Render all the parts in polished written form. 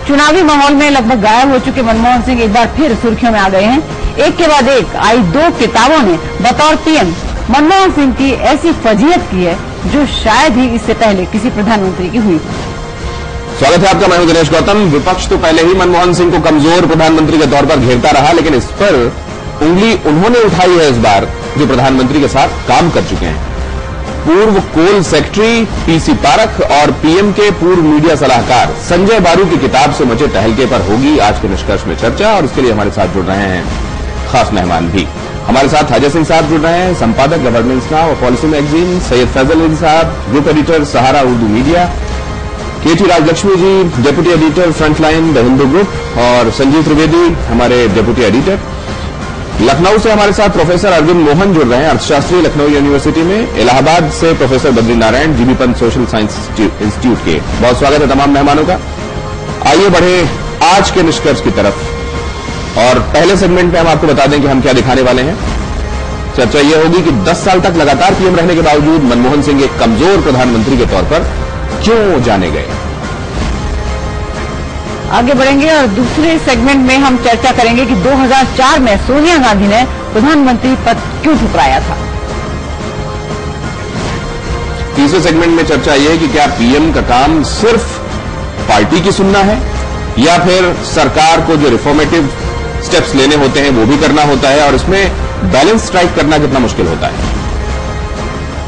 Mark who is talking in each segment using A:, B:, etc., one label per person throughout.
A: चुनावी माहौल में लगभग गायब हो चुके मनमोहन सिंह एक बार फिर सुर्खियों में आ गए हैं। एक के बाद एक आई 2 किताबों ने बतौर पीएम मनमोहन सिंह की ऐसी फजीहत की है जो शायद ही इससे पहले किसी प्रधानमंत्री की हुई।
B: स्वागत है आपका, मैं हूं दिनेश गौतम। विपक्ष तो पहले ही मनमोहन सिंह को कमजोर प्रधानमंत्री के तौर पर घेरता रहा, लेकिन इस पर उंगली उन्होंने उठाई है इस बार जो प्रधानमंत्री के साथ काम कर चुके हैं। पूर्व कोल सेक्रेटरी पीसी पारख और पीएम के पूर्व मीडिया सलाहकार संजय बारू की किताब से मचे तहलके पर होगी आज के निष्कर्ष में चर्चा, और इसके लिए हमारे साथ जुड़ रहे हैं खास मेहमान भी। हमारे साथ अजय सिंह साहब जुड़ रहे हैं, संपादक गवर्नेंस नाउ और policy magazine, Syed Faisal Ali sahab, group editor Sahara Urdu media, KT Rajalakshmi ji deputy editor Frontline the Hindu group, और संजीव त्रिवेदी हमारे डेप्यूटी एडिटर। लखनऊ से हमारे साथ प्रोफेसर अरविंद मोहन जुड़ रहे हैं, अर्थशास्त्री लखनऊ यूनिवर्सिटी में। इलाहाबाद से professor Badri Narayan, GB Pant social science institute के। बहुत स्वागत है तमाम मेहमानों का। आइए बढ़े आज के निष्कर्ष की तरफ, और पहले सेगमेंट में हम आपको बता दें कि हम क्या दिखाने वाले हैं। चर्चा यह होगी कि 10 साल तक लगातार पीएम रहने के बावजूद मनमोहन सिंह एक कमजोर प्रधानमंत्री के तौर पर क्यों जाने गए।
A: आगे बढ़ेंगे और दूसरे सेगमेंट में हम चर्चा करेंगे कि 2004 में सोनिया गांधी ने प्रधानमंत्री पद क्यों ठुकराया था।
B: तीसरे सेगमेंट में चर्चा यह है कि क्या पीएम का काम सिर्फ पार्टी की सुनना है या फिर सरकार को जो रिफॉर्मेटिव स्टेप्स लेने होते हैं वो भी करना होता है, और इसमें बैलेंस स्ट्राइक करना कितना मुश्किल होता है।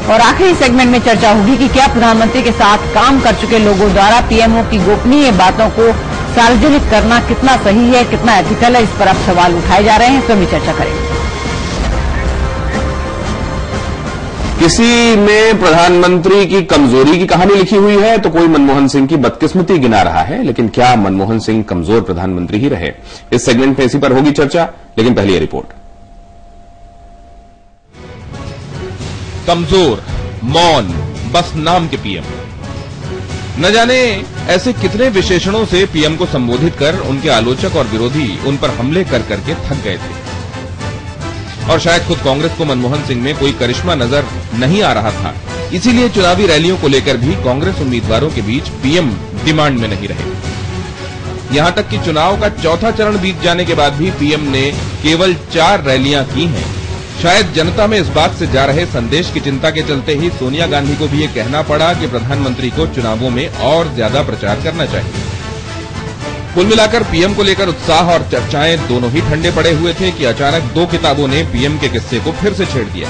A: और आखिरी सेगमेंट में चर्चा होगी कि क्या प्रधानमंत्री के साथ काम कर चुके लोगों द्वारा पीएमओ की गोपनीय बातों को सार्वजनिक करना कितना सही है, कितना एथिकल है, इस पर अब सवाल उठाए जा रहे हैं, इस पर भी चर्चा करेंगे।
B: किसी में प्रधानमंत्री की कमजोरी की कहानी लिखी हुई है तो कोई मनमोहन सिंह की बदकिस्मती गिना रहा है, लेकिन क्या मनमोहन सिंह कमजोर प्रधानमंत्री ही रहे? इस सेगमेंट में इसी पर होगी चर्चा, लेकिन पहले रिपोर्ट।
C: कमजोर, मौन, बस नाम के पीएम। न जाने ऐसे कितने विशेषणों से पीएम को संबोधित कर उनके आलोचक और विरोधी उन पर हमले कर करके थक गए थे, और शायद खुद कांग्रेस को मनमोहन सिंह में कोई करिश्मा नजर नहीं आ रहा था। इसीलिए चुनावी रैलियों को लेकर भी कांग्रेस उम्मीदवारों के बीच पीएम डिमांड में नहीं रहे। यहां तक कि चुनाव का चौथा चरण बीत जाने के बाद भी पीएम ने केवल 4 रैलियां की हैं। शायद जनता में इस बात से जा रहे संदेश की चिंता के चलते ही सोनिया गांधी को भी ये कहना पड़ा कि प्रधानमंत्री को चुनावों में और ज्यादा प्रचार करना चाहिए। कुल मिलाकर पीएम को लेकर उत्साह और चर्चाएं दोनों ही ठंडे पड़े हुए थे कि अचानक 2 किताबों ने पीएम के किस्से को फिर से छेड़ दिया।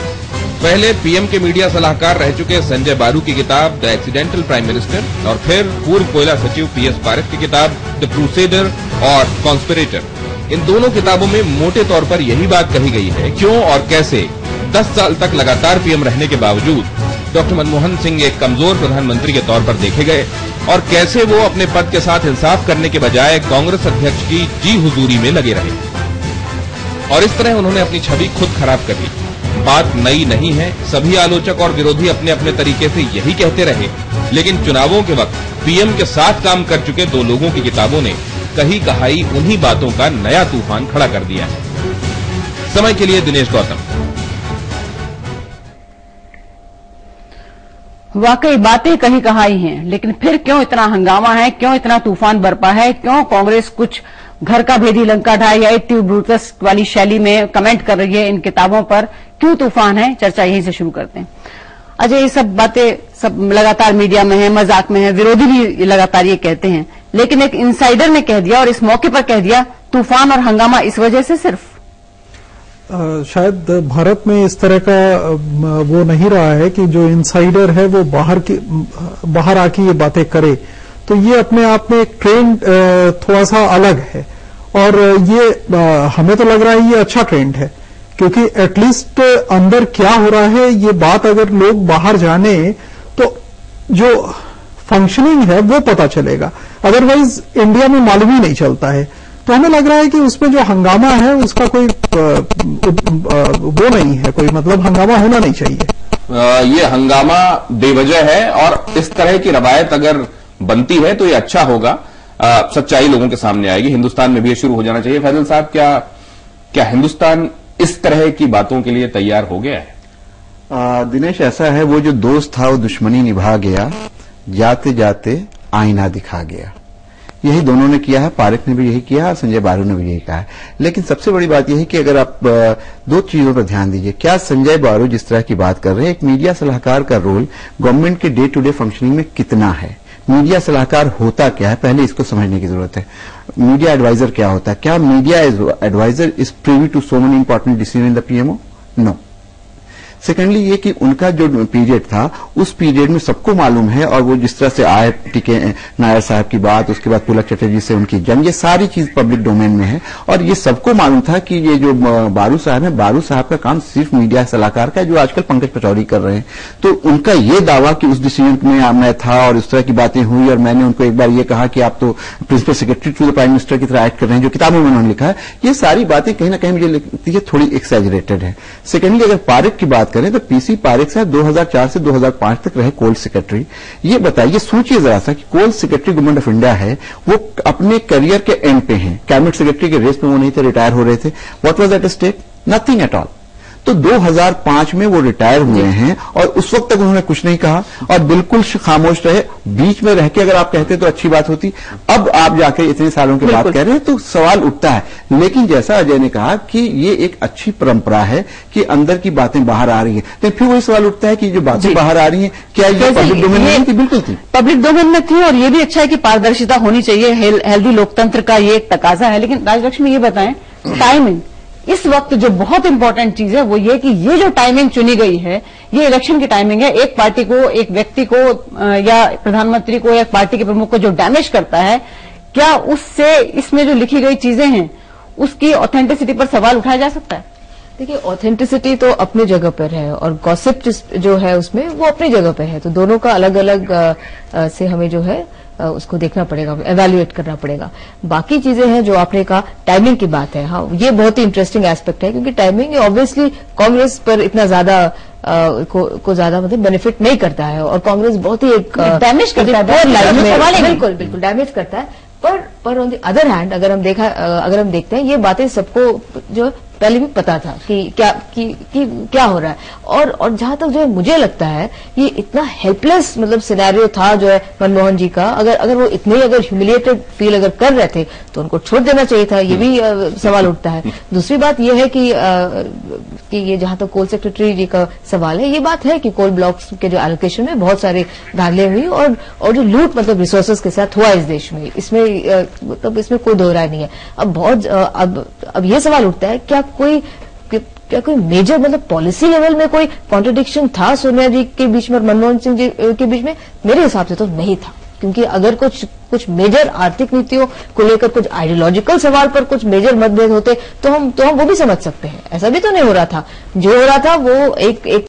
C: पहले पीएम के मीडिया सलाहकार रह चुके संजय बारू की किताब द एक्सीडेंटल प्राइम मिनिस्टर, और फिर पूर्व कोयला सचिव पीएस पारख की किताब द क्रूसेडर और कॉन्स्पिरेटर। इन दोनों किताबों में मोटे तौर पर यही बात कही गई है क्यों और कैसे 10 साल तक लगातार पीएम रहने के बावजूद डॉक्टर मनमोहन सिंह एक कमजोर प्रधानमंत्री के तौर पर देखे गए, और कैसे वो अपने पद के साथ इंसाफ करने के बजाय कांग्रेस अध्यक्ष की जी हुजूरी में लगे रहे, और इस तरह उन्होंने अपनी छवि खुद खराब कर ली। बात नई नहीं है, सभी आलोचक और विरोधी अपने अपने तरीके से यही कहते रहे, लेकिन चुनावों के वक्त पीएम के साथ काम कर चुके 2 लोगों की किताबों ने कही कहाई उन्हीं बातों का नया तूफान खड़ा कर दिया है। समय के लिए दिनेश गौतम।
A: वाकई बातें कही कहाई हैं, लेकिन फिर क्यों इतना हंगामा है, क्यों इतना तूफान बरपा है, क्यों कांग्रेस कुछ घर का भेदी लंका ढाई या इट्यू ब्रूटस वाली शैली में कमेंट कर रही है इन किताबों पर? क्यों तूफान है? चर्चा यहीं से शुरू करते हैं। अजय, ये सब बातें सब लगातार मीडिया में है, मजाक में है, विरोधी भी लगातार ये कहते हैं, लेकिन एक इनसाइडर ने कह दिया और इस मौके पर कह दिया तूफान और हंगामा इस वजह से सिर्फ
D: शायद भारत में इस तरह का वो नहीं रहा है कि जो इनसाइडर है वो बाहर आके ये बातें करे, तो ये अपने आप में एक ट्रेंड थोड़ा सा अलग है, और ये हमें तो लग रहा है ये अच्छा ट्रेंड है, क्योंकि एटलीस्ट अंदर क्या हो रहा है ये बात अगर लोग बाहर जाने तो जो फंक्शनिंग है वो पता चलेगा, अदरवाइज इंडिया में मालूम ही नहीं चलता है। तो हमें लग रहा है कि उसमें जो हंगामा है उसका कोई वो नहीं है, कोई मतलब हंगामा होना नहीं चाहिए।
B: ये हंगामा बेवजह है, और इस तरह की रवायत अगर बनती है तो ये अच्छा होगा, सच्चाई लोगों के सामने आएगी। हिंदुस्तान में भी ये शुरू हो जाना चाहिए। फैजल साहब, क्या हिंदुस्तान इस तरह की बातों के लिए तैयार हो गया है?
E: दिनेश, ऐसा है, वो जो दोस्त था वो दुश्मनी निभा गया, जाते जाते आईना दिखा गया। यही दोनों ने किया है, पारेख ने भी यही किया है, संजय बारू ने भी यही कहा है। लेकिन सबसे बड़ी बात यह है कि अगर आप दो चीजों पर ध्यान दीजिए, क्या संजय बारू जिस तरह की बात कर रहे हैं, एक मीडिया सलाहकार का रोल गवर्नमेंट के डे टू डे फंक्शनिंग में कितना है, मीडिया सलाहकार होता क्या है, पहले इसको समझने की जरूरत है। मीडिया एडवाइजर क्या होता है, क्या media adviser is privy to so many important decision in the PMO? No. Secondly ये कि उनका जो पीरियड था उस पीरियड में सबको मालूम है, और वो जिस तरह से आए टीके नायर साहब की बात, उसके बाद पुलक चटर्जी से उनकी जंग, ये सारी चीज पब्लिक डोमेन में है, और ये सबको मालूम था कि ये जो बारू साहब है, बारू साहब का काम सिर्फ मीडिया सलाहकार का है, जो आजकल पंकज पचौरी कर रहे हैं। तो उनका ये दावा कि उस डिसीजन में मैं था और इस तरह की बातें हुई, और मैंने उनको एक बार ये कहा कि आप तो principal secretary to the prime minister की तरह एक्ट कर रहे हैं, जो किताबों में उन्होंने लिखा है, ये सारी बातें कहीं ना कहीं मुझे लगती है थोड़ी एक्सैजरेटेड है। सेकेंडली अगर पारेख की बात करें तो पीसी पारेख साहब 2004 से 2005 तक रहे कोल सेक्रेटरी। ये बताइए, सोचिए जरा सा कि coal secretary government of India है, वो अपने करियर के एंड पे हैं, कैबिनेट सेक्रेटरी के रेस में वो नहीं थे, रिटायर हो रहे थे। What was at stake? Nothing at all. तो 2005 में वो रिटायर हुए हैं और उस वक्त तक उन्होंने कुछ नहीं कहा और बिल्कुल खामोश रहे। बीच में रह के अगर आप कहते तो अच्छी बात होती, अब आप जाके इतने सालों के बाद कह रहे हैं तो सवाल उठता है। लेकिन जैसा अजय ने कहा कि ये एक अच्छी परंपरा है कि अंदर की बातें बाहर आ रही है, तो फिर वही सवाल उठता है कि जो बातें बाहर आ रही हैं क्या ये पब्लिक डोमेन में थी? बिल्कुल थी,
A: पब्लिक डोमेन में थी, और ये भी अच्छा है कि पारदर्शिता होनी चाहिए, हेल्दी लोकतंत्र का ये एक तकाजा है। लेकिन राजलक्ष्मी ये बताएं, टाइमिंग इस वक्त जो बहुत इंपॉर्टेंट चीज है वो ये कि ये जो टाइमिंग चुनी गई है, ये इलेक्शन की टाइमिंग है। एक पार्टी को, एक व्यक्ति को या प्रधानमंत्री को या पार्टी के प्रमुख को जो डैमेज करता है, क्या उससे इसमें जो लिखी गई चीजें हैं उसकी ऑथेंटिसिटी पर सवाल उठाया जा सकता है?
F: देखिए, ऑथेंटिसिटी तो अपनी जगह पर है और गॉसिप जो है उसमें वो अपनी जगह पर है, तो दोनों का अलग अलग से हमें जो है उसको देखना पड़ेगा, एवेल्युएट करना पड़ेगा। बाकी चीजें हैं जो आपने कहा, टाइमिंग की बात है, हाँ ये बहुत ही इंटरेस्टिंग एस्पेक्ट है, क्योंकि टाइमिंग ऑब्वियसली कांग्रेस पर इतना ज्यादा को ज्यादा मतलब बेनिफिट नहीं करता है, और कांग्रेस बहुत ही एक
A: डैमेज करता है,
F: बिल्कुल बिल्कुल डैमेज करता है। पर ऑन द अदर हैंड अगर हम देखते हैं, ये बातें सबको जो पहले भी पता था कि क्या हो रहा है, और जहां तक जो है मुझे लगता है ये इतना हेल्पलेस मतलब सिनेरियो था जो है मनमोहन जी का, अगर वो इतने अगर ह्यूमिलिएटेड फील अगर कर रहे थे तो उनको छोड़ देना चाहिए था, ये भी सवाल उठता है। दूसरी बात ये है कि ये जहां तक कोल सेक्रेटरी जी का सवाल है, ये बात है कि कोल ब्लॉक्स के जो एलोकेशन में बहुत सारे धांधले हुई और जो लूट मतलब रिसोर्सेज के साथ हुआ इस देश में, इसमें मतलब इसमें कोई दो राय नहीं है। अब ये सवाल उठता है, क्या कोई मेजर मतलब पॉलिसी लेवल में कोई कॉन्ट्रडिक्शन था सोनिया जी के बीच में और मनमोहन सिंह जी के बीच में? मेरे हिसाब से तो नहीं था, क्योंकि अगर कुछ मेजर आर्थिक नीतियों को लेकर कुछ आइडियोलॉजिकल सवाल पर कुछ मेजर मतभेद होते तो हम वो भी समझ सकते हैं। ऐसा भी तो नहीं हो रहा था, जो हो रहा था वो एक